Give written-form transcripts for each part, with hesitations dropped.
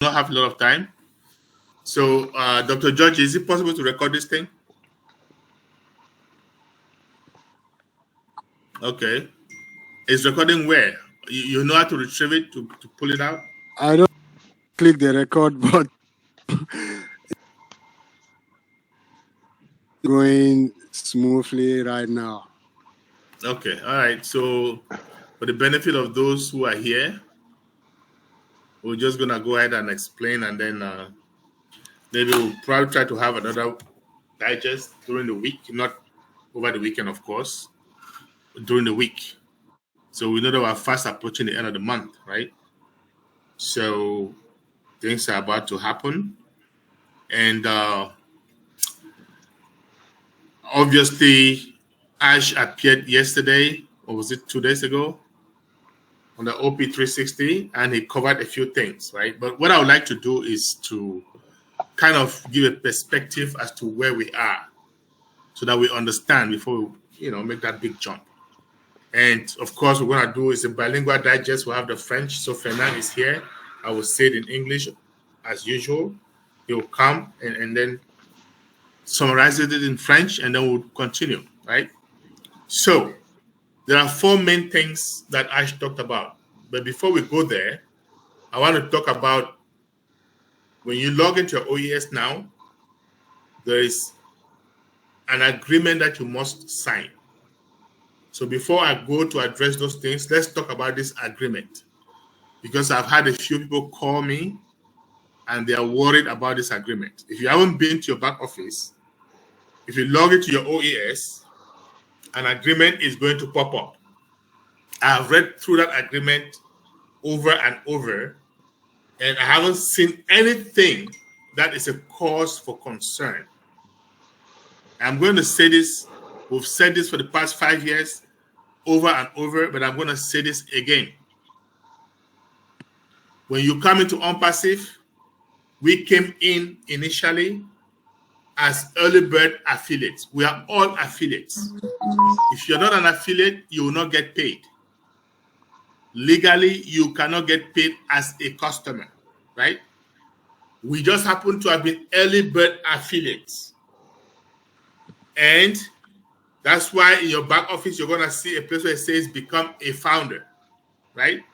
not have a lot of time. So, Dr. George, is it possible to record this thing? Okay. It's recording where? You know how to retrieve it, to pull it out? I don't click the record button. Going smoothly right now. Okay. All right. So, for the benefit of those who are here, we're just going to go ahead and explain, and then maybe we'll probably try to have another digest during the week, not over the weekend, of course, but during the week. So we know that we're fast approaching the end of the month, right? So things are about to happen. And obviously, Ash appeared yesterday, or was it 2 days ago, on the OP360, and he covered a few things, right? But what I would like to do is to kind of give a perspective as to where we are, so that we understand before we, make that big jump. And of course, what we're going to do is a bilingual digest. We'll have the French. So Fernand is here. I will say it in English as usual. He'll come and then summarize it in French, and then we'll continue, right? So there are 4 main things that Ash talked about. But before we go there, I want to talk about when you log into your OES now, there is an agreement that you must sign. So before I go to address those things, let's talk about this agreement, because I've had a few people call me and they are worried about this agreement. If you haven't been to your back office, if you log into your OES, an agreement is going to pop up. I've read through that agreement over and over, and I haven't seen anything that is a cause for concern. I'm going to say this, we've said this for the past 5 years, over and over, but I'm going to say this again. When you come into OnPassive, we came in initially as early bird affiliates. We are all affiliates. If you're not an affiliate, you will not get paid. Legally, you cannot get paid as a customer, right? We just happen to have been early bird affiliates. And that's why in your back office, you're going to see a place where it says become a founder, right?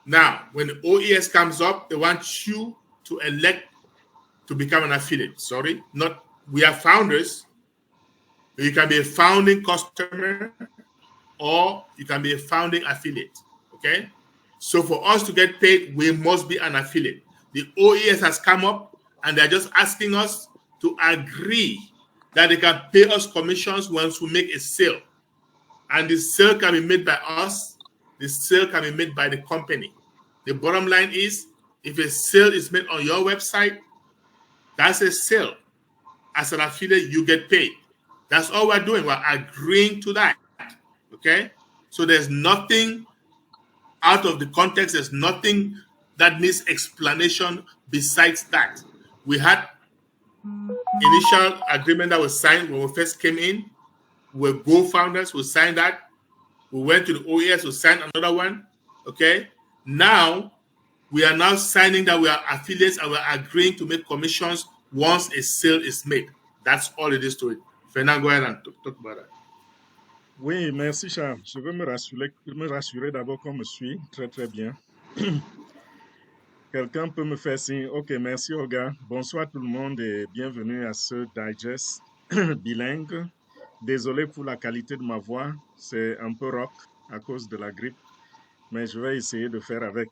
Now, when the OES comes up, they want you to elect to become an affiliate. Sorry, not we are founders. You can be a founding customer or you can be a founding affiliate, okay? So for us to get paid, we must be an affiliate. The OES has come up and they're just asking us to agree that they can pay us commissions once we make a sale. And the sale can be made by us, the sale can be made by the company. The bottom line is, if a sale is made on your website, that's a sale. As an affiliate, you get paid. That's all we're doing. We're agreeing to that, okay? So there's nothing out of the context. There's nothing that needs explanation besides that. We had initial agreement that was signed when we first came in. We're Go founders. We signed that. We went to the OES. We signed another one, okay? Now, we are now signing that we are affiliates and we're agreeing to make commissions once a sale is made. That's all it is to it. Fernand, go ahead and talk about that. Oui, merci Charles. Je veux me rassurer d'abord qu'on me suit très très bien. Quelqu'un peut me faire signe. Ok, merci Olga. Bonsoir tout le monde et bienvenue à ce digest bilingue. Désolé pour la qualité de ma voix, c'est un peu rock à cause de la grippe, mais je vais essayer de faire avec.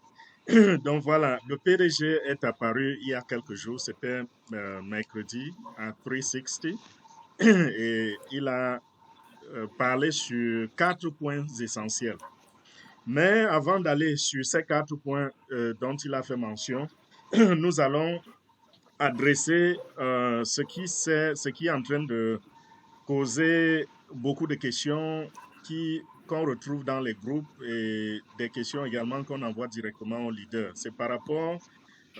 Donc voilà, le PDG est apparu il y a quelques jours, c'était mercredi à 360 et il a parlé sur 4 points essentiels. Mais avant d'aller sur ces 4 points dont il a fait mention, nous allons adresser ce qui est en train de causer beaucoup de questions qu'on retrouve dans les groupes et des questions également qu'on envoie directement aux leaders. C'est par rapport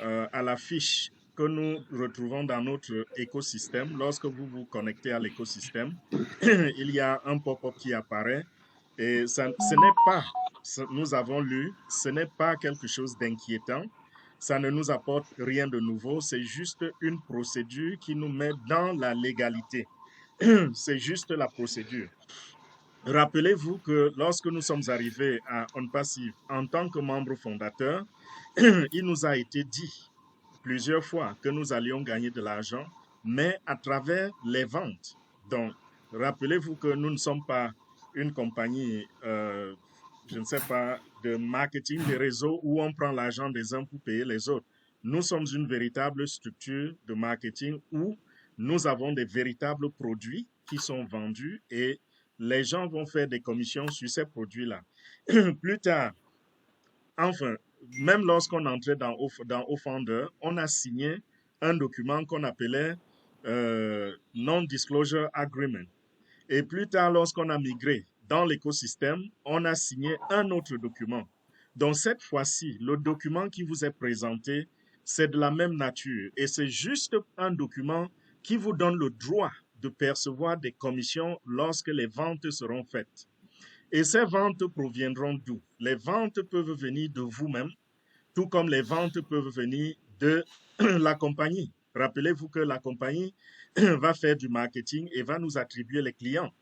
à la fiche que nous retrouvons dans notre écosystème. Lorsque vous vous connectez à l'écosystème, il y a un pop-up qui apparaît et ce n'est pas, nous avons lu, ce n'est pas quelque chose d'inquiétant. ça ne nous apporte rien de nouveau, c'est juste une procédure qui nous met dans la légalité. C'est juste la procédure. Rappelez-vous que lorsque nous sommes arrivés à OnPassive en tant que membre fondateur, il nous a été dit plusieurs fois que nous allions gagner de l'argent, mais à travers les ventes. Donc, rappelez-vous que nous ne sommes pas une compagnie, je ne sais pas, de marketing des réseaux où on prend l'argent des uns pour payer les autres. Nous sommes une véritable structure de marketing où nous avons des véritables produits qui sont vendus et les gens vont faire des commissions sur ces produits-là. Plus tard, enfin, même lorsqu'on entrait dans Offender, on a signé un document qu'on appelait Non-Disclosure Agreement. Et plus tard, lorsqu'on a migré dans l'écosystème, on a signé un autre document. Donc cette fois-ci, le document qui vous est présenté, c'est de la même nature. Et c'est juste un document qui vous donne le droit de percevoir des commissions lorsque les ventes seront faites. Et ces ventes proviendront d'où? Les ventes peuvent venir de vous-même, tout comme les ventes peuvent venir de la compagnie. Rappelez-vous que la compagnie va faire du marketing et va nous attribuer les clients.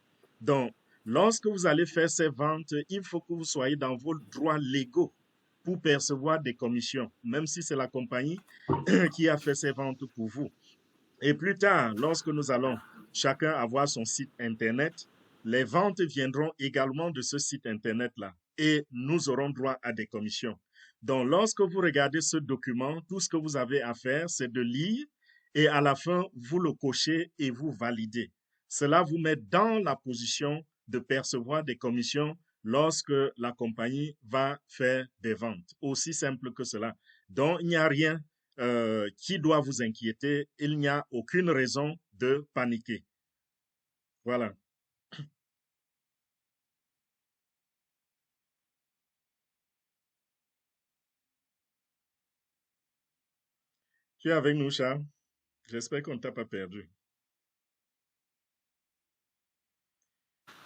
Donc, lorsque vous allez faire ces ventes, il faut que vous soyez dans vos droits légaux pour percevoir des commissions, même si c'est la compagnie qui a fait ces ventes pour vous. Et plus tard, lorsque nous allons chacun avoir son site Internet, les ventes viendront également de ce site Internet-là et nous aurons droit à des commissions. Donc, lorsque vous regardez ce document, tout ce que vous avez à faire, c'est de lire et à la fin, vous le cochez et vous validez. Cela vous met dans la position de percevoir des commissions lorsque la compagnie va faire des ventes. Aussi simple que cela. Donc, il n'y a rien qui doit vous inquiéter. Il n'y a aucune raison de paniquer. Voilà. Tu es avec nous, Charles? J'espère qu'on ne t'a pas perdu.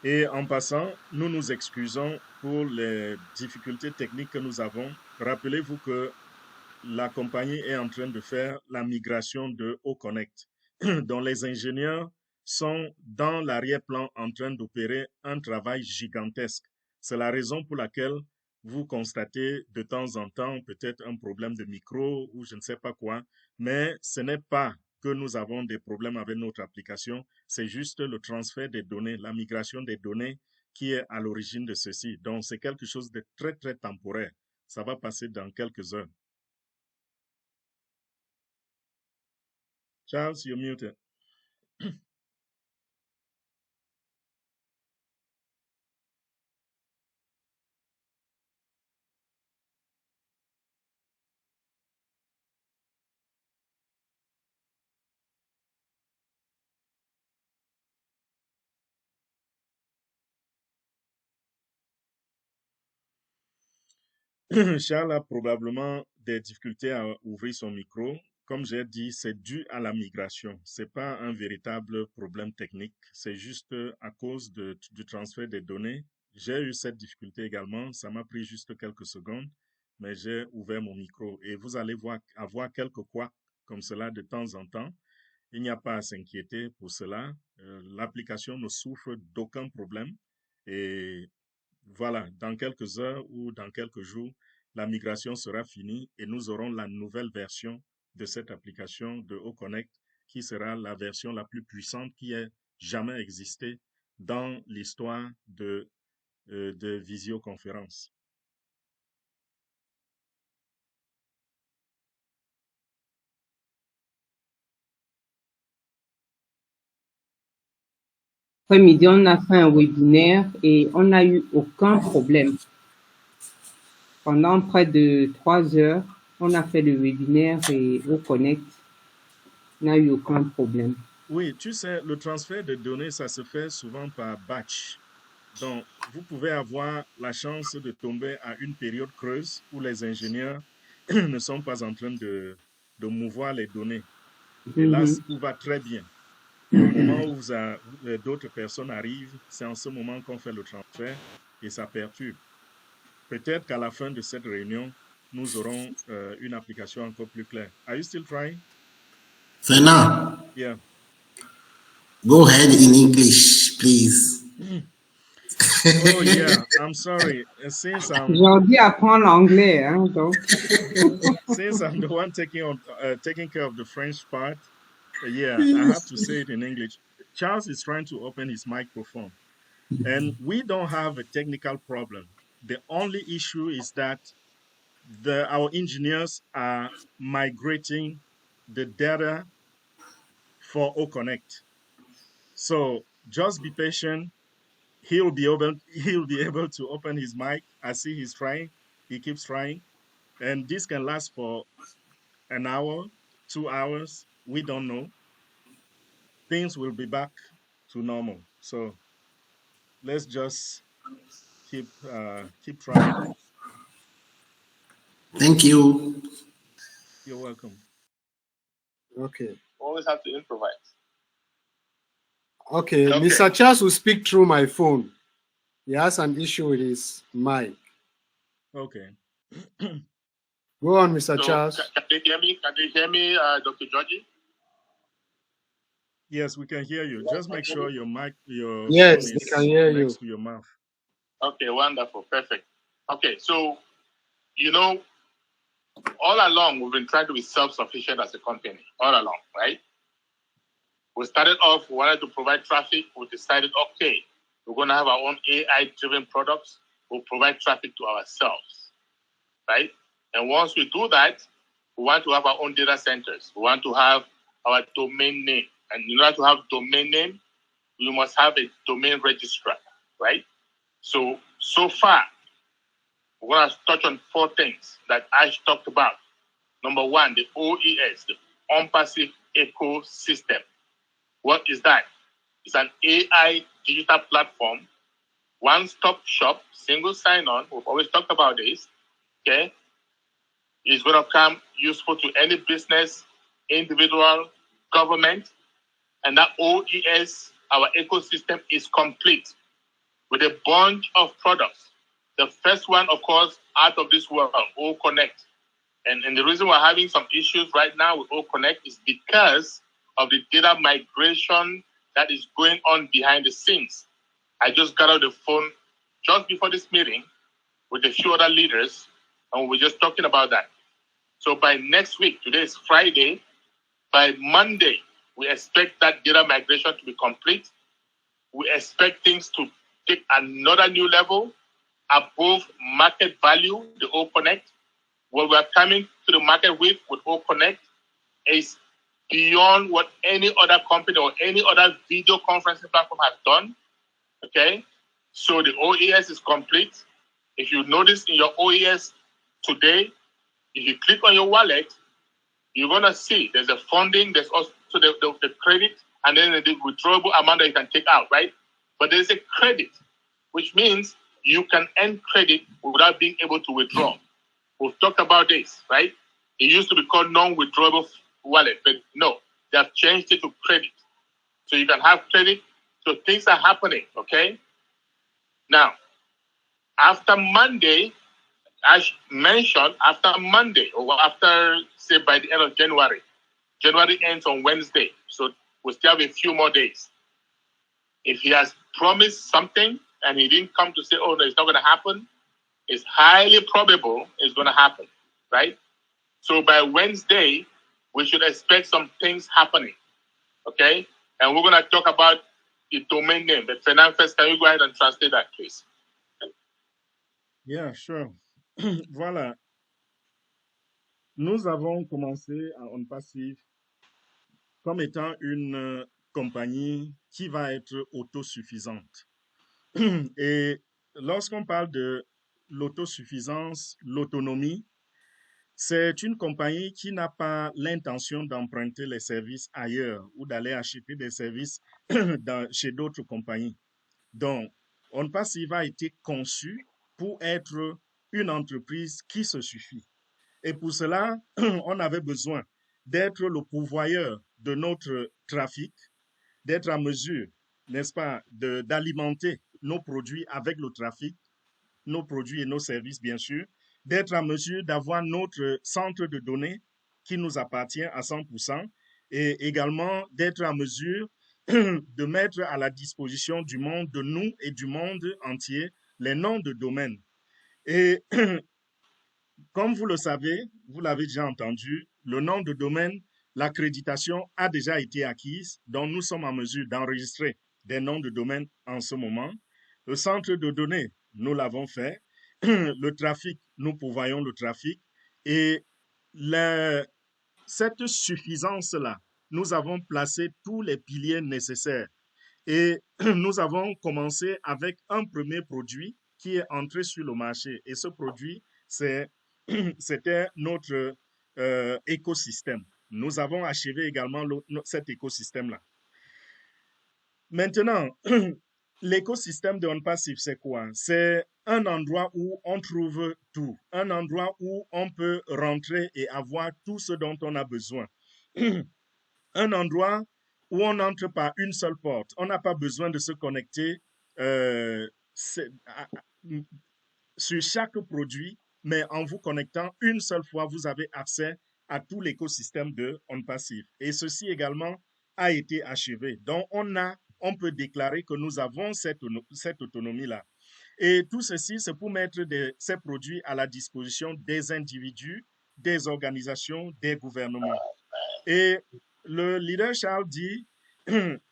Et en passant, nous nous excusons pour les difficultés techniques que nous avons. Rappelez-vous que la compagnie est en train de faire la migration de OConnect, dont les ingénieurs sont dans l'arrière-plan en train d'opérer un travail gigantesque. C'est la raison pour laquelle vous constatez de temps en temps peut-être un problème de micro ou je ne sais pas quoi, mais ce n'est pas que nous avons des problèmes avec notre application, c'est juste le transfert des données, la migration des données qui est à l'origine de ceci. Donc, c'est quelque chose de très, très temporaire. Ça va passer dans quelques heures. Charles, you're muted. Charles a probablement des difficultés à ouvrir son micro. Comme j'ai dit, c'est dû à la migration. C'est pas un véritable problème technique. C'est juste à cause du transfert des données. J'ai eu cette difficulté également. Ça m'a pris juste quelques secondes, mais j'ai ouvert mon micro et vous allez avoir quelques couacs comme cela de temps en temps. Il n'y a pas à s'inquiéter pour cela. L'application ne souffre d'aucun problème et voilà, dans quelques heures ou dans quelques jours, la migration sera finie et nous aurons la nouvelle version de cette application de OConnect qui sera la version la plus puissante qui ait jamais existé dans l'histoire de visioconférence. Après-midi, on a fait un webinaire et on n'a eu aucun problème. Pendant près de 3 heures, on a fait le webinaire et OConnect n'a eu aucun problème. Oui, tu sais, le transfert de données, ça se fait souvent par batch. Donc, vous pouvez avoir la chance de tomber à une période creuse où les ingénieurs ne sont pas en train de mouvoir les données. Et là, tout va très bien. Au moment où d'autres personnes arrivent, c'est en ce moment qu'on fait le transfert et ça perturbe. Peut-être qu'à la fin de cette réunion, nous aurons une application encore plus claire. Are you still trying? Fernand, Yeah. go ahead in English, please. Oh yeah, I'm sorry. Since Aujourd'hui, apprends l'anglais, hein, donc. since I'm the one taking care of the French part, yeah, I have to say it in English. Charles is trying to open his microphone, and we don't have a technical problem. The only issue is that our engineers are migrating the data for OConnect. So just be patient. He'll be able to open his mic. I see he's trying. He keeps trying. And this can last for an hour, 2 hours. We don't know. Things will be back to normal. So let's just keep trying. Thank you. You're welcome. Okay. Always have to improvise. Okay. Okay. Mr. Charles will speak through my phone. He has an issue with his mic. Okay. Go on, Mr. So, Charles. can they hear me? Can they hear me, Dr. Georgie? Yes, we can hear you. Just make sure your mic, your Yes, phone we is can hear you. next to your mouth. Okay, wonderful. Perfect. Okay, so, you know, all along, we've been trying to be self-sufficient as a company, all along, right? We started off, we wanted to provide traffic. We decided, okay, we're going to have our own AI-driven products. We'll provide traffic to ourselves, right? And once we do that, we want to have our own data centers. We want to have our domain name. And in order to have domain name, you must have a domain registrar, right? So far, we're going to touch on 4 things that Ash talked about. Number 1, the OES, the OnPassive ecosystem. What is that? It's an AI digital platform, one-stop shop, single sign-on. We've always talked about this, okay? It's going to come useful to any business, individual, government, and that OES, our ecosystem, is complete with a bunch of products. The first one, of course, out of this world, OConnect. And the reason we're having some issues right now with OConnect is because of the data migration that is going on behind the scenes. I just got out the phone just before this meeting with a few other leaders, and we were just talking about that. So by next week, today is Friday, by Monday, we expect that data migration to be complete. We expect things to take another new level above market value, the OConnect. What we're coming to the market with OConnect is beyond what any other company or any other video conferencing platform has done. Okay? So the OES is complete. If you notice in your OES today, if you click on your wallet, you're going to see there's a funding, there's also the credit, and then the withdrawable amount that you can take out, right? But there's a credit, which means you can earn credit without being able to withdraw. We've talked about this, right? It used to be called non-withdrawable wallet, but no, they have changed it to credit. So you can have credit. So things are happening, okay? Now, after Monday, as mentioned, after Monday, or after, say, by the end of January, January ends on Wednesday, so we still have a few more days. If he has promised something and he didn't come to say, oh, no, it's not going to happen, it's highly probable it's going to happen, right? So by Wednesday, we should expect some things happening, okay? And we're going to talk about the domain name. But Fernand, first, can you go ahead and translate that, please? Yeah, sure. Voilà. Nous avons commencé à OnPassive comme étant une compagnie qui va être autosuffisante. Et lorsqu'on parle de l'autosuffisance, l'autonomie, c'est une compagnie qui n'a pas l'intention d'emprunter les services ailleurs ou d'aller acheter des services chez d'autres compagnies. Donc, OnPassive a été conçu pour être une entreprise qui se suffit. Et pour cela, on avait besoin d'être le pourvoyeur de notre trafic, d'être à mesure, n'est-ce pas, d'alimenter nos produits avec le trafic, nos produits et nos services, bien sûr, d'être en mesure d'avoir notre centre de données qui nous appartient à 100% et également d'être en mesure de mettre à la disposition du monde, de nous et du monde entier, les noms de domaine. Et comme vous le savez, vous l'avez déjà entendu, le nom de domaine, l'accréditation a déjà été acquise, donc nous sommes en mesure d'enregistrer des noms de domaine en ce moment. Le centre de données, nous l'avons fait. Le trafic, nous pourvoyons le trafic. Et cette suffisance-là, nous avons placé tous les piliers nécessaires. Et nous avons commencé avec un premier produit qui est entré sur le marché. Et ce produit, c'était notre écosystème. Nous avons achevé également cet écosystème-là. Maintenant, l'écosystème de OnPassive, c'est quoi? C'est un endroit où on trouve tout, un endroit où on peut rentrer et avoir tout ce dont on a besoin. Un endroit où on entre par une seule porte. On n'a pas besoin de se connecter sur chaque produit, mais en vous connectant une seule fois, vous avez accès à tout l'écosystème de OnPassive. Et ceci également a été achevé. Donc, on peut déclarer que nous avons cette autonomie-là. Et tout ceci, c'est pour mettre ces produits à la disposition des individus, des organisations, des gouvernements. Et le leader Charles dit,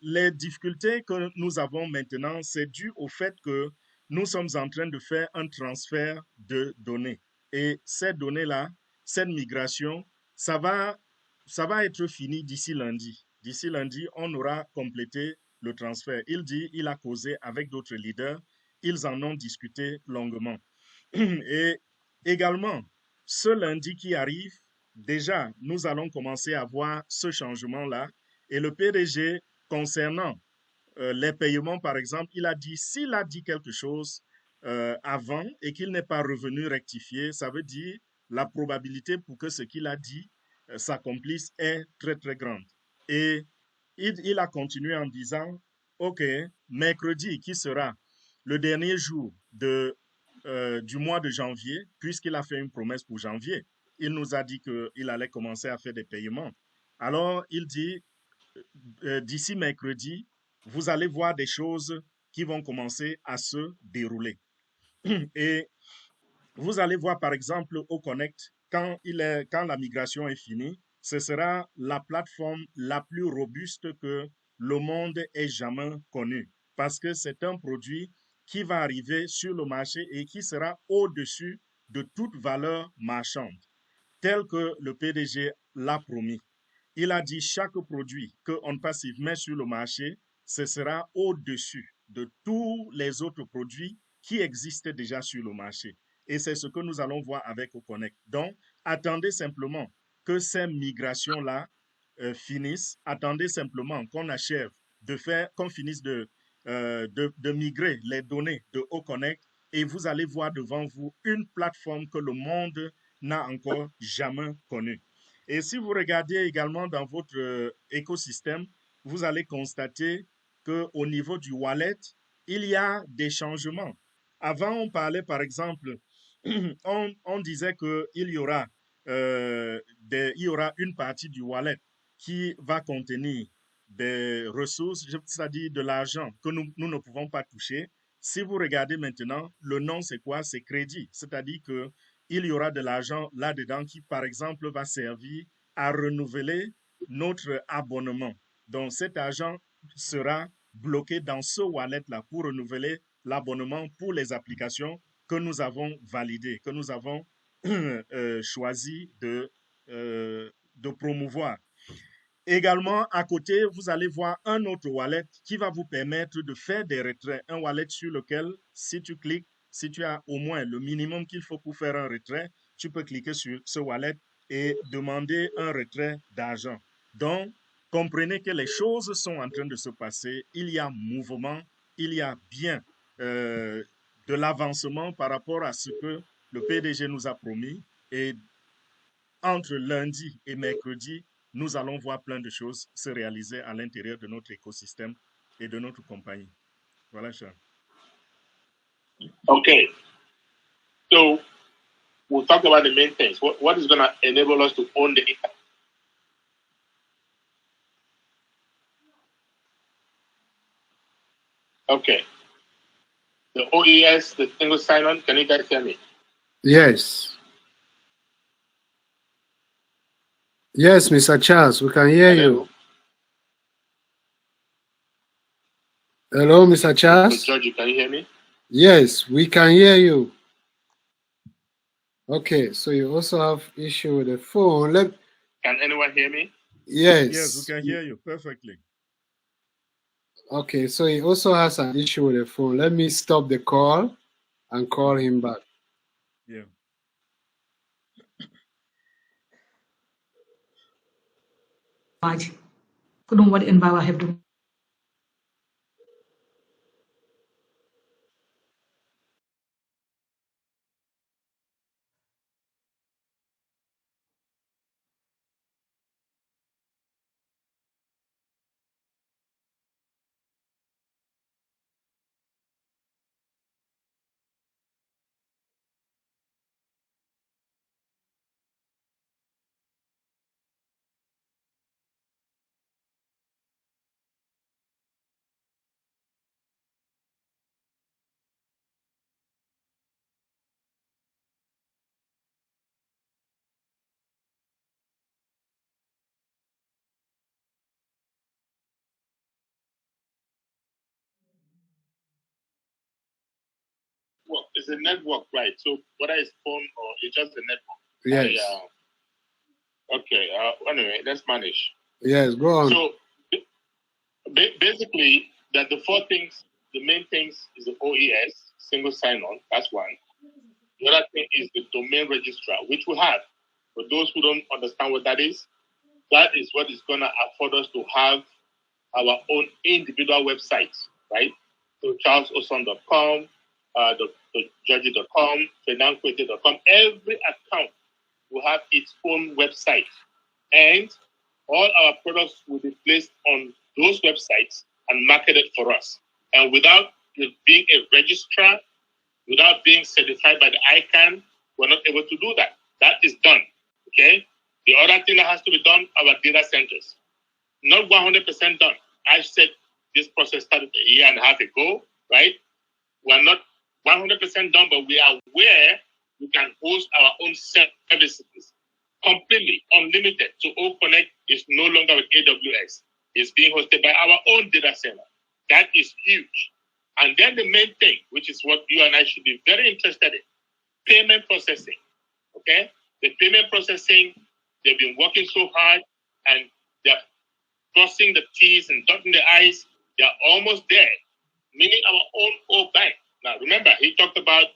les difficultés que nous avons maintenant, c'est dû au fait que nous sommes en train de faire un transfert de données. Et ces données-là, cette migration, ça va être fini d'ici lundi. D'ici lundi, on aura complété le transfert. Il a causé avec d'autres leaders. Ils en ont discuté longuement. Et également, ce lundi qui arrive, déjà, nous allons commencer à voir ce changement-là. Et le PDG, concernant les paiements, par exemple, s'il a dit quelque chose avant et qu'il n'est pas revenu rectifier, ça veut dire la probabilité pour que ce qu'il a dit s'accomplisse est très, très grande. Et il a continué en disant, OK, mercredi, qui sera le dernier jour du mois de janvier, puisqu'il a fait une promesse pour janvier, il nous a dit qu'il allait commencer à faire des paiements. Alors, il dit, d'ici mercredi, vous allez voir des choses qui vont commencer à se dérouler. Et vous allez voir, par exemple, au Connect, quand la migration est finie, ce sera la plateforme la plus robuste que le monde ait jamais connue. Parce que c'est un produit qui va arriver sur le marché et qui sera au-dessus de toute valeur marchande, tel que le PDG l'a promis. Il a dit chaque produit que OnPassive met sur le marché, ce sera au-dessus de tous les autres produits qui existent déjà sur le marché. Et c'est ce que nous allons voir avec Oconnect. Donc, attendez simplement que ces migrations-là finissent. Attendez simplement qu'on achève qu'on finisse de migrer les données de Oconnect et vous allez voir devant vous une plateforme que le monde n'a encore jamais connue. Et si vous regardez également dans votre écosystème, vous allez constater qu'au niveau du wallet, il y a des changements. Avant, on parlait, par exemple, on disait qu'il y aura une partie du wallet qui va contenir des ressources, c'est-à-dire de l'argent que nous ne pouvons pas toucher. Si vous regardez maintenant, le nom, c'est quoi? C'est crédit. C'est-à-dire qu'il y aura de l'argent là-dedans qui, par exemple, va servir à renouveler notre abonnement. Donc, cet argent sera bloqué dans ce wallet-là pour renouveler l'abonnement pour les applications que nous avons validées, que nous avons choisi de promouvoir. Également, à côté, vous allez voir un autre wallet qui va vous permettre de faire des retraits. Un wallet sur lequel, si tu cliques, si tu as au moins le minimum qu'il faut pour faire un retrait, tu peux cliquer sur ce wallet et demander un retrait d'argent. Donc, comprenez que les choses sont en train de se passer. Il y a mouvement, il y a bien de l'avancement par rapport à ce que le PDG nous a promis. Et entre lundi et mercredi, nous allons voir plein de choses se réaliser à l'intérieur de notre écosystème et de notre compagnie. Voilà, Charles. Okay. So we'll talk about the main things. What is going to enable us to own the internet? Okay. The OES, the single sign-on, can you guys hear me? Yes. Yes, Mr. Charles, we can hear you. Hello, Mr. Charles? Georgie, can you hear me? Yes, we can hear you. Okay, so you also have issue with the phone. Can anyone hear me? Yes. Yes, we can hear you perfectly. Okay, so he also has an issue with the phone. Let me stop the call and call him back. Yeah. Couldn't what in Baba have to. Well, it's a network, right? So whether it's phone or it's just a network. Yes. Okay. Anyway, let's manage. Yes, go on. So basically, that the four things, the main things is the OES, single sign-on. That's one. The other thing is the domain registrar, which we have. For those who don't understand what that is what is going to afford us to have our own individual websites, right? So charlesoson.com, georgie.com, fernandquete.com. Every account will have its own website. And all our products will be placed on those websites and marketed for us. And without being a registrar, without being certified by the ICANN, we're not able to do that. That is done, okay? The other thing that has to be done are our data centers. Not 100% done. I said this process started a year and a half ago, right? We're not 100% done, but we are where we can host our own services completely unlimited. So O Connect is no longer with AWS. It's being hosted by our own data center. That is huge. And then the main thing, which is what you and I should be very interested in, payment processing. Okay? The payment processing, they've been working so hard and they're crossing the T's and dotting the I's. They're almost there, meaning our own core bank. Now, remember, he talked about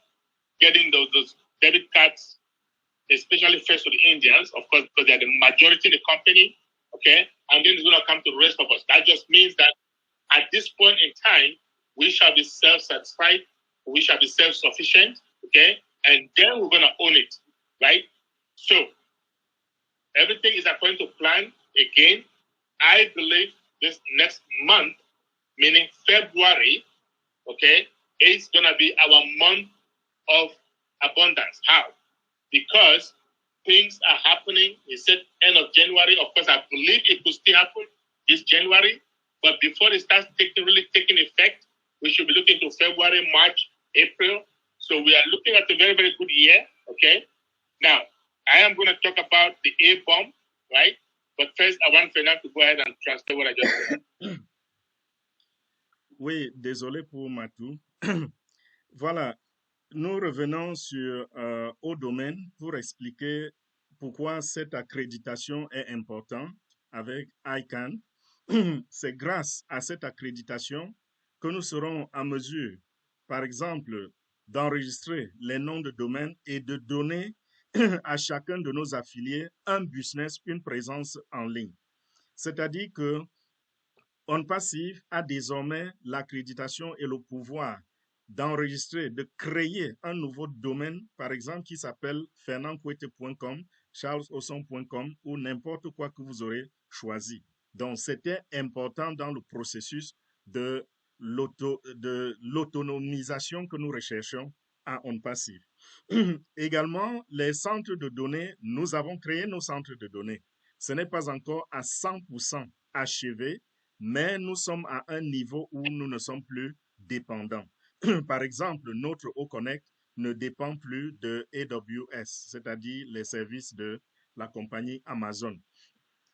getting those debit cards, especially first to the Indians, of course, because they're the majority in the company, okay? And then it's going to come to the rest of us. That just means that at this point in time, we shall be self-satisfied, we shall be self-sufficient, okay? And then we're going to own it, right? So everything is according to plan. Again, I believe this next month, meaning February, okay, is going to be our month of abundance. How? Because things are happening. He said end of January. Of course, I believe it could still happen this January. But before it starts really taking effect, we should be looking to February, March, April. So we are looking at a very, very good year. Okay. Now, I am going to talk about the A-bomb, right? But first, I want Fernand to go ahead and translate what I just said. Oui, désolé pour Matou. Voilà, nous revenons sur au domaine pour expliquer pourquoi cette accréditation est importante avec ICANN. C'est grâce à cette accréditation que nous serons en mesure, par exemple, d'enregistrer les noms de domaine et de donner à chacun de nos affiliés un business, une présence en ligne. C'est-à-dire que OnPassive a désormais l'accréditation et le pouvoir d'enregistrer, de créer un nouveau domaine, par exemple, qui s'appelle fernandquete.com, charlesoson.com ou n'importe quoi que vous aurez choisi. Donc, c'était important dans le processus de l'autonomisation que nous recherchons à OnPassive. Également, les centres de données, nous avons créé nos centres de données. Ce n'est pas encore à 100% achevé, mais nous sommes à un niveau où nous ne sommes plus dépendants. Par exemple, notre Oconnect ne dépend plus de AWS, c'est-à-dire les services de la compagnie Amazon.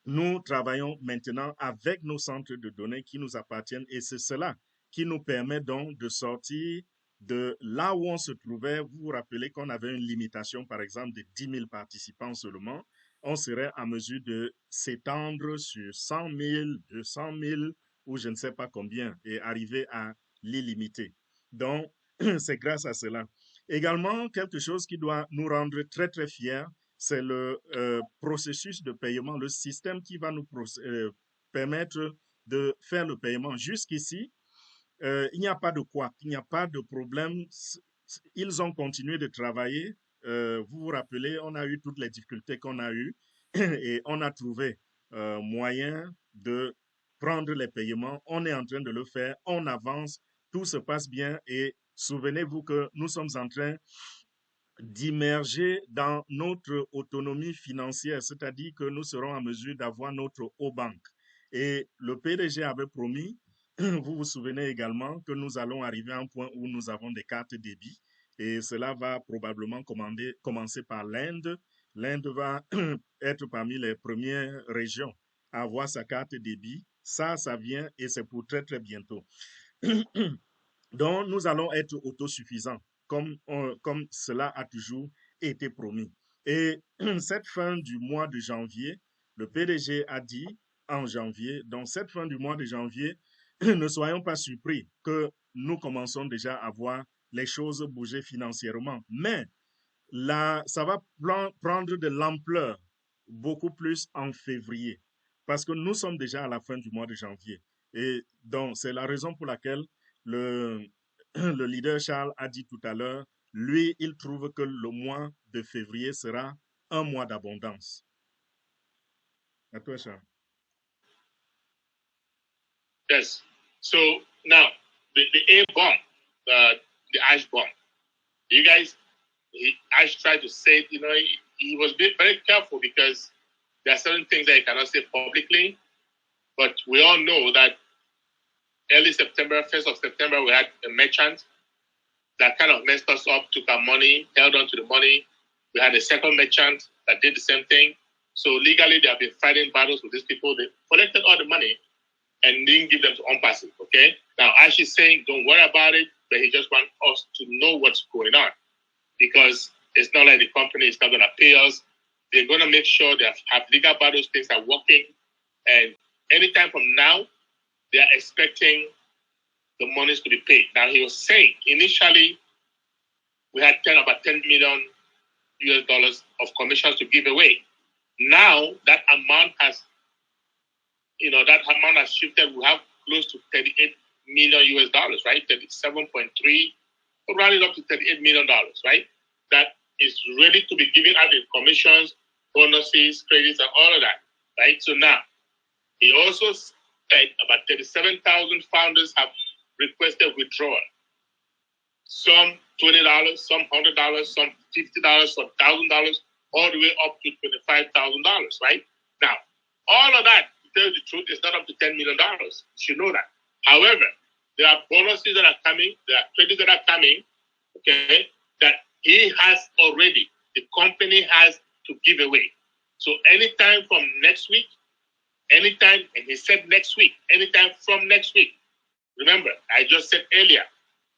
Nous travaillons maintenant avec nos centres de données qui nous appartiennent et c'est cela qui nous permet donc de sortir de là où on se trouvait. Vous vous rappelez qu'on avait une limitation, par exemple, de 10 000 participants seulement. On serait à mesure de s'étendre sur 100 000, 200 000 ou je ne sais pas combien et arriver à l'illimité. Donc, c'est grâce à cela. Également, quelque chose qui doit nous rendre très, très fiers, c'est le processus de paiement, le système qui va nous permettre de faire le paiement. Jusqu'ici, il n'y a pas de quoi, il n'y a pas de problème. Ils ont continué de travailler. Vous vous rappelez, on a eu toutes les difficultés qu'on a eues et on a trouvé moyen de prendre les paiements. On est en train de le faire, on avance, tout se passe bien et souvenez-vous que nous sommes en train d'immerger dans notre autonomie financière, c'est-à-dire que nous serons en mesure d'avoir notre O-Bank. Et le PDG avait promis, vous vous souvenez également, que nous allons arriver à un point où nous avons des cartes débit et cela va probablement commencer par l'Inde. L'Inde va être parmi les premières régions à avoir sa carte débit. Ça vient et c'est pour très, très bientôt. Donc, nous allons être autosuffisants, comme cela a toujours été promis. Et cette fin du mois de janvier, le PDG a dit en janvier, donc cette fin du mois de janvier, ne soyons pas surpris que nous commençons déjà à voir les choses bouger financièrement. Mais là, ça va prendre de l'ampleur beaucoup plus en février, parce que nous sommes déjà à la fin du mois de janvier. Et donc, c'est la raison pour laquelle le leader Charles a dit tout à l'heure, lui, il trouve que le mois de février sera un mois d'abondance. À toi, Charles. Yes. So now the A bomb, the ash bomb. You guys, Ash tried to say it, he was very careful because there are certain things that he cannot say publicly. But we all know that early September, 1st of September, we had a merchant that kind of messed us up, took our money, held on to the money. We had a second merchant that did the same thing. So legally, they have been fighting battles with these people. They collected all the money and didn't give them to OnPassive, okay? Now, Ash is saying, don't worry about it, but he just wants us to know what's going on because it's not like the company is not going to pay us. They're going to make sure they have legal battles, things are working. And anytime from now, they are expecting the monies to be paid. Now, he was saying initially we had about $10 million US of commissions to give away. Now that amount has, shifted. We have close to $38 million US, right? 37.3, rounded up to $38 million, right? That is ready to be given out in commissions, bonuses, credits, and all of that, right? So now, he also said about 37,000 founders have requested withdrawal. Some $20, some $100, some $50, some $1,000, all the way up to $25,000, right? Now, all of that, to tell you the truth, is not up to $10 million. You should know that. However, there are bonuses that are coming, there are credits that are coming, okay, that he has already, the company has to give away. So anytime from next week, anytime, and he said next week, anytime from next week. Remember, I just said earlier,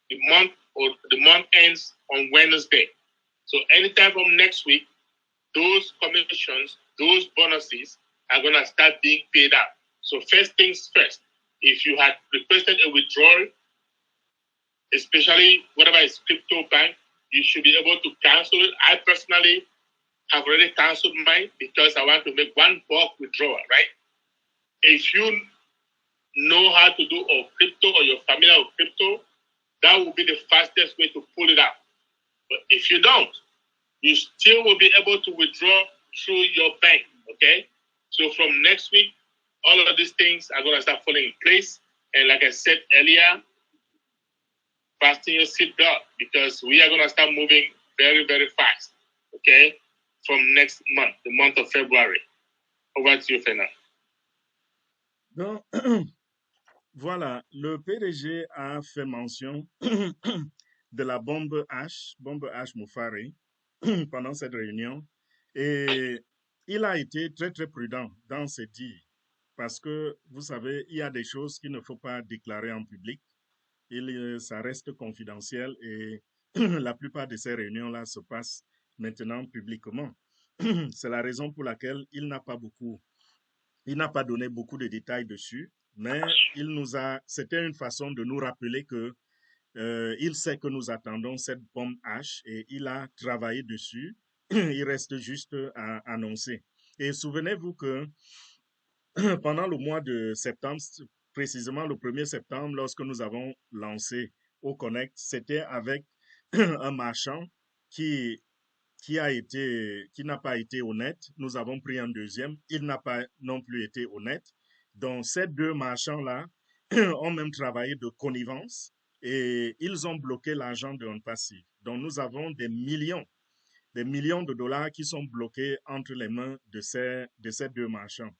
the month ends on Wednesday. So anytime from next week, those commissions, those bonuses are going to start being paid out. So first things first, if you had requested a withdrawal, especially whatever is crypto bank, you should be able to cancel it. I personally have already canceled mine because I want to make one bulk withdrawal, right? If you know how to do crypto or you're familiar with crypto, that will be the fastest way to pull it out. But if you don't, you still will be able to withdraw through your bank, okay? So from next week, all of these things are going to start falling in place. And like I said earlier, fasten your seatbelt because we are going to start moving very, very fast, okay, from next month, the month of February. Over to you, Fernand. Donc, voilà, le PDG a fait mention de la bombe H Mufare, pendant cette réunion. Et il a été très, très prudent dans ses dires. Parce que, vous savez, il y a des choses qu'il ne faut pas déclarer en public. Ça reste confidentiel et la plupart de ces réunions-là se passent maintenant publiquement. C'est la raison pour laquelle il n'a pas donné beaucoup de détails dessus, mais c'était une façon de nous rappeler que il sait que nous attendons cette bombe H et il a travaillé dessus. Il reste juste à annoncer. Et souvenez-vous que pendant le mois de septembre, précisément le 1er septembre, lorsque nous avons lancé au Connect, c'était avec un marchand qui n'a pas été honnête. Nous avons pris un deuxième. Il n'a pas non plus été honnête. Donc, ces deux marchands-là ont même travaillé de connivence et ils ont bloqué l'argent de OnPassive. Donc, nous avons des millions de dollars qui sont bloqués entre les mains de ces deux marchands.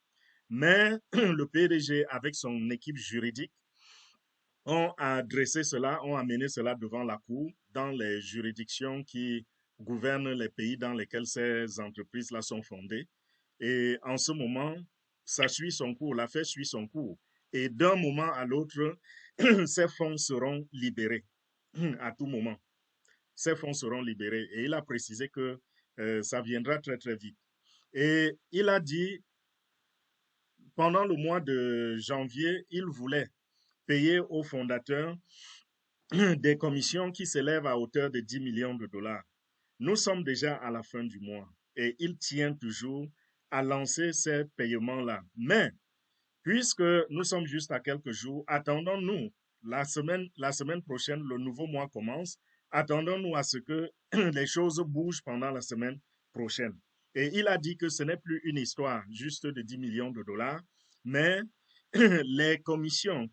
Mais le PDG, avec son équipe juridique, ont adressé cela, ont amené cela devant la Cour dans les juridictions qui gouvernent les pays dans lesquels ces entreprises-là sont fondées. Et en ce moment, ça suit son cours, l'affaire suit son cours. Et d'un moment à l'autre, ces fonds seront libérés à tout moment. Ces fonds seront libérés. Et il a précisé que ça viendra très, très vite. Et il a dit, pendant le mois de janvier, il voulait payer aux fondateurs des commissions qui s'élèvent à hauteur de 10 millions de dollars. Nous sommes déjà à la fin du mois et il tient toujours à lancer ces paiements-là. Mais, puisque nous sommes juste à quelques jours, attendons-nous. La semaine prochaine, le nouveau mois commence. Attendons-nous à ce que les choses bougent pendant la semaine prochaine. Et il a dit que ce n'est plus une histoire juste de 10 millions de dollars, mais les commissions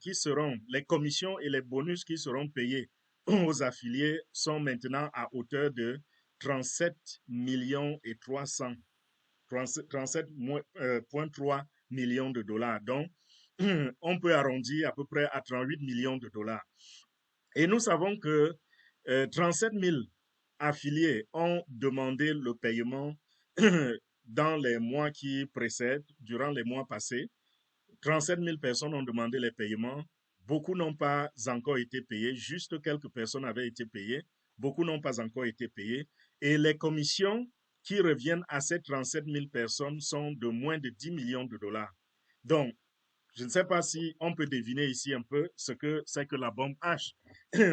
et les bonus qui seront payés aux affiliés sont maintenant à hauteur de 37,3 millions de dollars. Donc, on peut arrondir à peu près à 38 millions de dollars. Et nous savons que 37 000 affiliés ont demandé le paiement dans les mois qui précèdent, durant les mois passés. 37 000 personnes ont demandé les paiements. Beaucoup n'ont pas encore été payés. Juste quelques personnes avaient été payées. Beaucoup n'ont pas encore été payés. Et les commissions qui reviennent à ces 37 000 personnes sont de moins de 10 millions de dollars. Donc, je ne sais pas si on peut deviner ici un peu ce que c'est que la bombe H.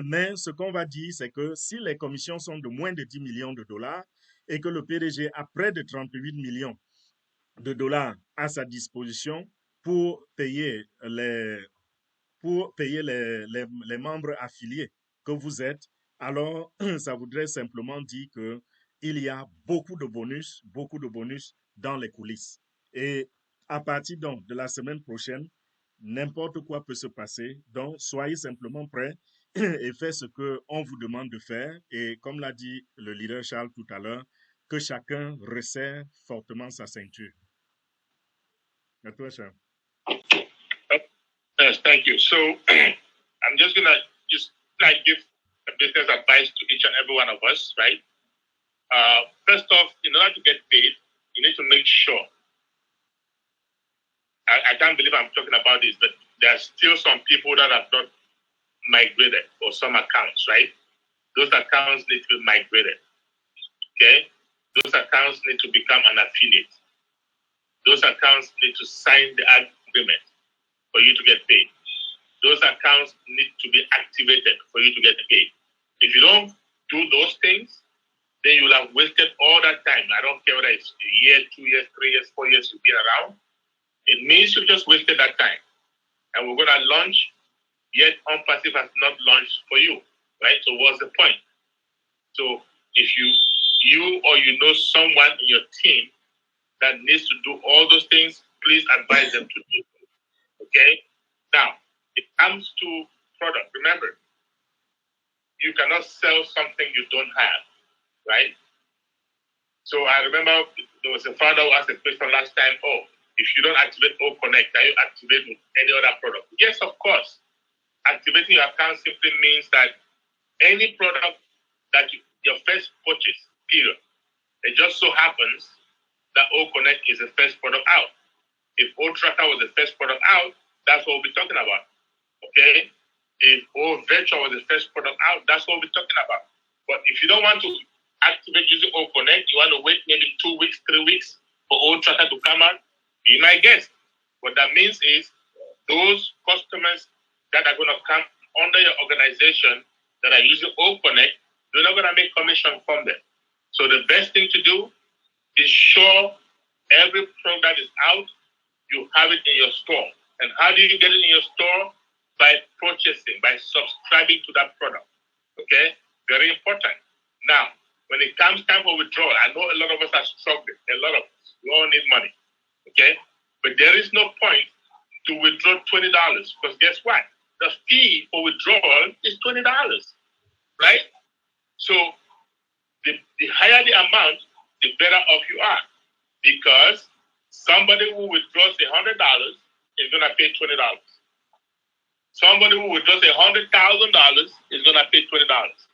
Mais ce qu'on va dire, c'est que si les commissions sont de moins de 10 millions de dollars et que le PDG a près de 38 millions de dollars à sa disposition pour payer les membres affiliés que vous êtes, alors ça voudrait simplement dire qu'il y a beaucoup de bonus dans les coulisses. Et à partir donc de la semaine prochaine, n'importe quoi peut se passer. Donc, soyez simplement prêts et faites ce qu'on vous demande de faire. Et comme l'a dit le leader Charles tout à l'heure, que chacun resserre fortement sa ceinture. À toi, Charles. Yes, thank you. So I'm just gonna give a business advice to each and every one of us, right? First off, in order to get paid, you need to make sure. I can't believe I'm talking about this, but there are still some people that have not migrated for some accounts, right? Those accounts need to be migrated. Okay? Those accounts need to become an affiliate. Those accounts need to sign the agreement for you to get paid. Those accounts need to be activated for you to get paid. If you don't do those things, then you will have wasted all that time. I don't care whether it's a year, 2 years, 3 years, 4 years you've been around. It means you just wasted that time. And we're going to launch, yet OnPassive has not launched for you, right? So what's the point? So if you or you know someone in your team that needs to do all those things, please advise them to do it. Okay? Now, it comes to product. Remember, you cannot sell something you don't have, right? So I remember there was a founder who asked a question last time, oh, if you don't activate O Connect, can you activate with any other product? Yes, of course. Activating your account simply means that any product that your first purchase, period, it just so happens that O Connect is the first product out. If O Tracker was the first product out, that's what we'll be talking about. Okay? If O Virtual was the first product out, that's what we'll be talking about. But if you don't want to activate using O Connect, you want to wait maybe 2 weeks, 3 weeks for O Tracker to come out, be my guest. What that means is those customers that are going to come under your organization that are using O Connect, you're not going to make commission from them. So the best thing to do is sure every product that is out, you have it in your store. And how do you get it in your store? By purchasing, by subscribing to that product. Okay? Very important. Now, when it comes time for withdrawal, I know a lot of us are struggling. A lot of us. We all need money. Okay? But there is no point to withdraw $20 because guess what? The fee for withdrawal is $20. Right? So the higher the amount, the better off you are. Because somebody who withdraws $100 is going to pay $20. Somebody who withdraws $100,000 is going to pay $20.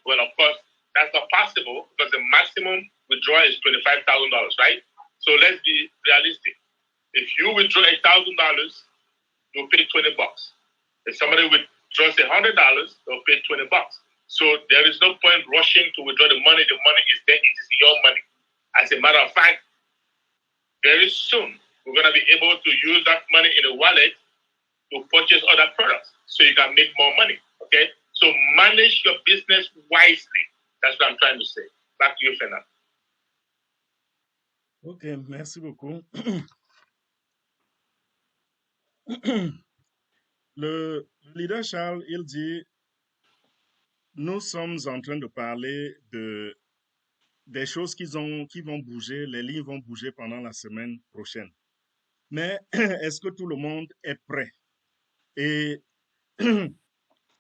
Well, of course, that's not possible because the maximum withdrawal is $25,000, right? So let's be realistic. If you withdraw $1,000, you'll pay $20. If somebody withdraws $100, they'll pay $20. So there is no point rushing to withdraw the money. The money is there. It is your money. As a matter of fact, very soon, we're going to be able to use that money in a wallet to purchase other products so you can make more money, okay? So manage your business wisely. That's what I'm trying to say. Back to you, Fernand. Ok, merci beaucoup. Le leader Charles, il dit, nous sommes en train de parler des choses qui vont bouger, les lignes vont bouger pendant la semaine prochaine. Mais est-ce que tout le monde est prêt? Et,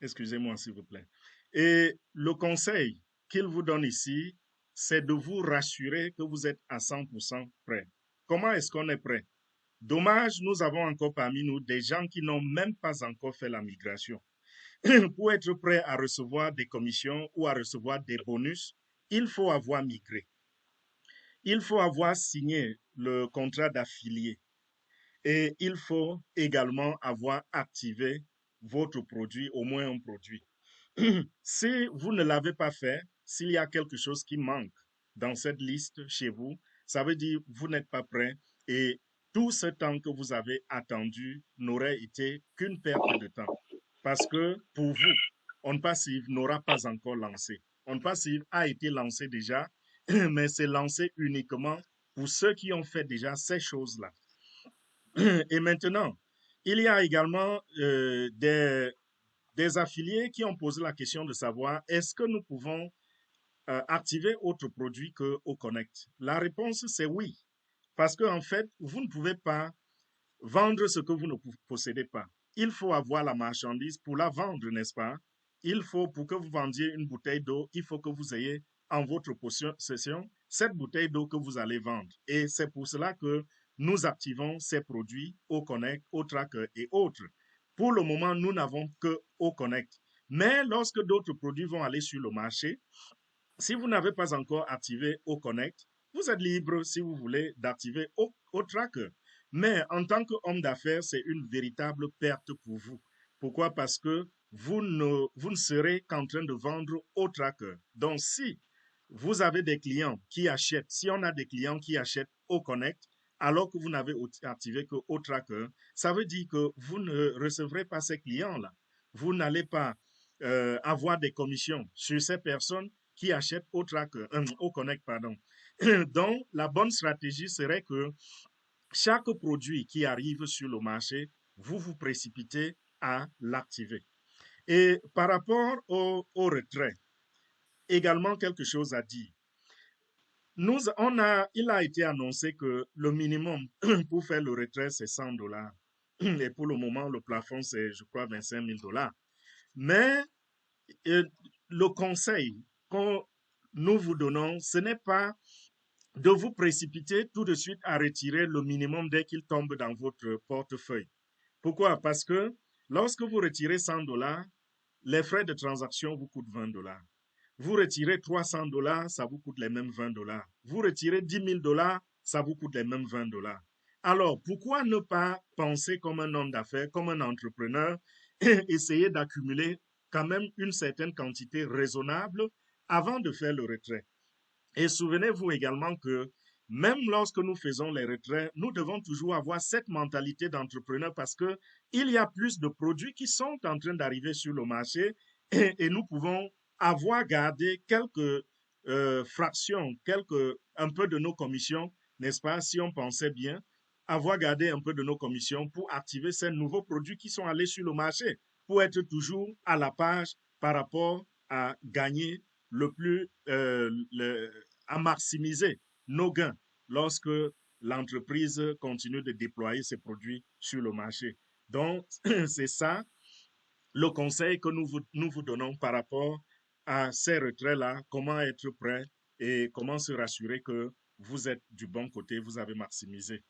excusez-moi s'il vous plaît. Et le conseil qu'il vous donne ici, c'est de vous rassurer que vous êtes à 100% prêt. Comment est-ce qu'on est prêt? Dommage, nous avons encore parmi nous des gens qui n'ont même pas encore fait la migration. Pour être prêt à recevoir des commissions ou à recevoir des bonus, il faut avoir migré. Il faut avoir signé le contrat d'affilié. Et il faut également avoir activé votre produit, au moins un produit. Si vous ne l'avez pas fait, s'il y a quelque chose qui manque dans cette liste chez vous, ça veut dire que vous n'êtes pas prêt et tout ce temps que vous avez attendu n'aurait été qu'une perte de temps. Parce que pour vous, On Passive n'aura pas encore lancé. On Passive a été lancé déjà, mais c'est lancé uniquement pour ceux qui ont fait déjà ces choses-là. Et maintenant, il y a également des affiliés qui ont posé la question de savoir est-ce que nous pouvons activer autre produit que OConnect? La réponse, c'est oui. Parce qu'en fait, vous ne pouvez pas vendre ce que vous ne possédez pas. Il faut avoir la marchandise pour la vendre, n'est-ce pas? Il faut, pour que vous vendiez une bouteille d'eau, il faut que vous ayez en votre possession cette bouteille d'eau que vous allez vendre. Et c'est pour cela que nous activons ces produits OConnect, OTracker et autres. Pour le moment, nous n'avons que OConnect. Mais lorsque d'autres produits vont aller sur le marché, si vous n'avez pas encore activé OConnect, vous êtes libre, si vous voulez, d'activer OTracker. Mais en tant qu'homme d'affaires, c'est une véritable perte pour vous. Pourquoi? Parce que vous ne serez qu'en train de vendre OTracker. Donc, si vous avez des clients qui achètent, si on a des clients qui achètent OConnect, alors que vous n'avez activé que OTracker, ça veut dire que vous ne recevrez pas ces clients-là. Vous n'allez pas avoir des commissions sur ces personnes qui achètent OConnect, pardon. Donc, la bonne stratégie serait que chaque produit qui arrive sur le marché, vous vous précipitez à l'activer. Et par rapport au retrait, également quelque chose à dire. Il a été annoncé que le minimum pour faire le retrait, c'est $100. Et pour le moment, le plafond, c'est, je crois, $25 000. Mais le conseil nous vous donnons, ce n'est pas de vous précipiter tout de suite à retirer le minimum dès qu'il tombe dans votre portefeuille. Pourquoi? Parce que lorsque vous retirez $100, les frais de transaction vous coûtent $20. Vous retirez $300, ça vous coûte les mêmes $20. Vous retirez $10,000, ça vous coûte les mêmes $20. Alors, pourquoi ne pas penser comme un homme d'affaires, comme un entrepreneur, essayer d'accumuler quand même une certaine quantité raisonnable avant de faire le retrait? Et souvenez-vous également que même lorsque nous faisons les retraits, nous devons toujours avoir cette mentalité d'entrepreneur parce que il y a plus de produits qui sont en train d'arriver sur le marché et nous pouvons avoir gardé quelques fractions, un peu de nos commissions, n'est-ce pas, si on pensait bien, avoir gardé un peu de nos commissions pour activer ces nouveaux produits qui sont allés sur le marché, pour être toujours à la page par rapport à gagner à maximiser nos gains lorsque l'entreprise continue de déployer ses produits sur le marché. Donc, c'est ça le conseil que nous vous donnons par rapport à ces retraits-là, comment être prêt et comment se rassurer que vous êtes du bon côté, vous avez maximisé.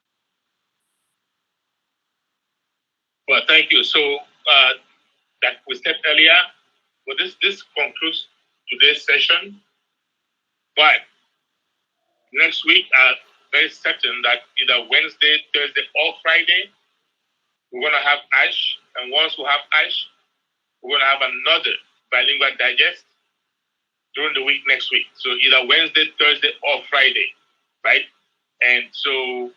Well, thank you. So, like we said earlier, well, this concludes today's session. But next week, I'm very certain that either Wednesday, Thursday, or Friday, we're going to have ASH. And once we have ASH, we're going to have another bilingual digest during the week next week. So either Wednesday, Thursday, or Friday, right? And so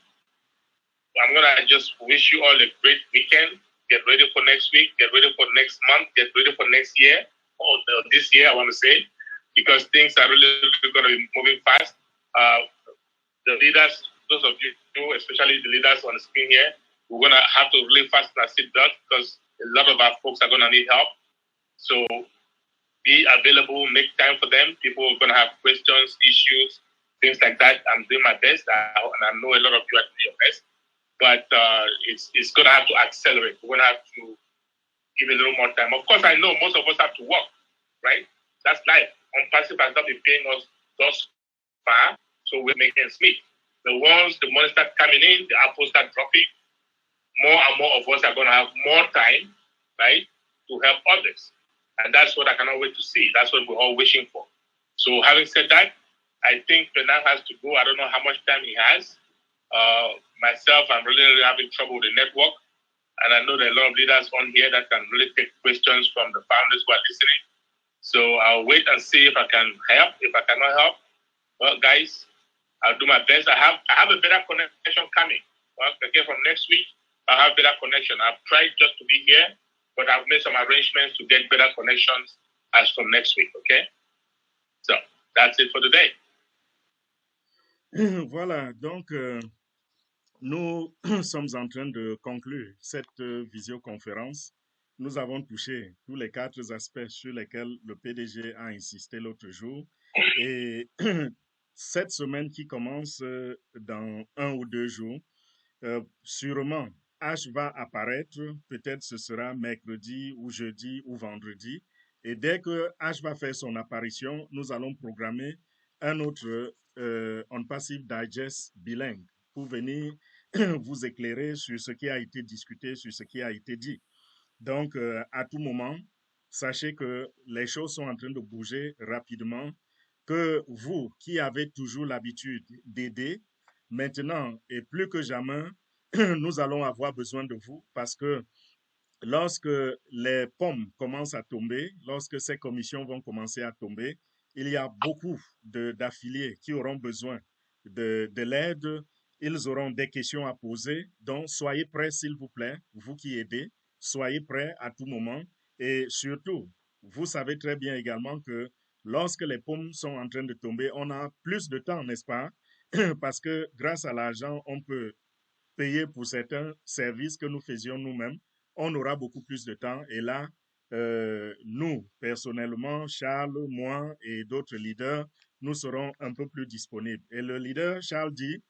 I'm going to just wish you all a great weekend. Get ready for next week. Get ready for next month. Get ready for next year, or this year, I want to say, because things are really going to be moving fast. The leaders, those of you, especially the leaders on the screen here, we're going to have to really fasten our seatbelt because a lot of our folks are going to need help. So be available, make time for them. People are going to have questions, issues, things like that. I'm doing my best, and I know a lot of you are doing your best. But it's going to have to accelerate. We're going to have to give it a little more time. Of course, I know most of us have to work, right? That's life. Passive has not been paying us thus far, so we're making ends meet. The ones, the money start coming in, the apples start dropping, more and more of us are going to have more time, right, to help others. And that's what I cannot wait to see. That's what we're all wishing for. So having said that, I think Fernand has to go. I don't know how much time he has. Myself, I'm really having trouble with the network. And I know there are a lot of leaders on here that can really take questions from the founders who are listening. So I'll wait and see if I can help. If I cannot help, well, guys, I'll do my best. I have a better connection coming. Well, okay, from next week, I'll have better connection. I've tried just to be here, but I've made some arrangements to get better connections as from next week, okay? So that's it for today. Voilà, donc nous sommes en train de conclure cette visioconférence. Nous avons touché tous les 4 aspects sur lesquels le PDG a insisté l'autre jour. Et cette semaine qui commence dans 1 ou 2 jours, sûrement, H va apparaître. Peut-être ce sera mercredi ou jeudi ou vendredi. Et dès que H va faire son apparition, nous allons programmer un autre On Passive Digest bilingue pour venir vous éclairer sur ce qui a été discuté, sur ce qui a été dit. Donc, à tout moment, sachez que les choses sont en train de bouger rapidement, que vous qui avez toujours l'habitude d'aider, maintenant et plus que jamais, nous allons avoir besoin de vous parce que lorsque les pommes commencent à tomber, lorsque ces commissions vont commencer à tomber, il y a beaucoup d'affiliés qui auront besoin de l'aide. Ils auront des questions à poser. Donc, soyez prêts, s'il vous plaît, vous qui aidez. Soyez prêts à tout moment. Et surtout, vous savez très bien également que lorsque les pommes sont en train de tomber, on a plus de temps, n'est-ce pas? Parce que grâce à l'argent, on peut payer pour certains services que nous faisions nous-mêmes. On aura beaucoup plus de temps. Et là, nous, personnellement, Charles, moi et d'autres leaders, nous serons un peu plus disponibles. Et le leader, Charles, dit,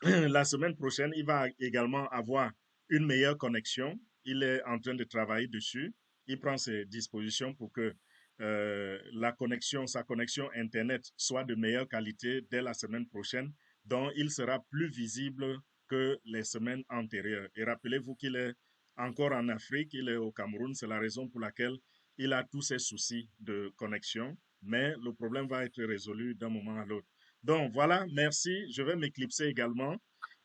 la semaine prochaine, il va également avoir une meilleure connexion. Il est en train de travailler dessus. Il prend ses dispositions pour que sa connexion Internet soit de meilleure qualité dès la semaine prochaine, donc il sera plus visible que les semaines antérieures. Et rappelez-vous qu'il est encore en Afrique, il est au Cameroun, c'est la raison pour laquelle il a tous ces soucis de connexion, mais le problème va être résolu d'un moment à l'autre. Donc voilà, merci. Je vais m'éclipser également.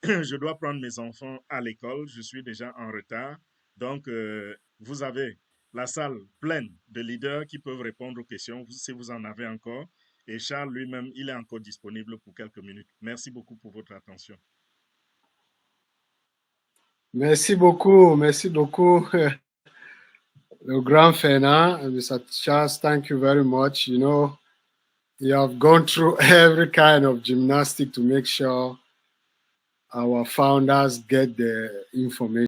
Je dois prendre mes enfants à l'école. Je suis déjà en retard. Donc, vous avez la salle pleine de leaders qui peuvent répondre aux questions si vous en avez encore. Et Charles lui-même, il est encore disponible pour quelques minutes. Merci beaucoup pour votre attention. Merci beaucoup. Le grand Fernand, Mr. Charles, thank you very much. You know, you have gone through every kind of gymnastic to make sure our founders get the information.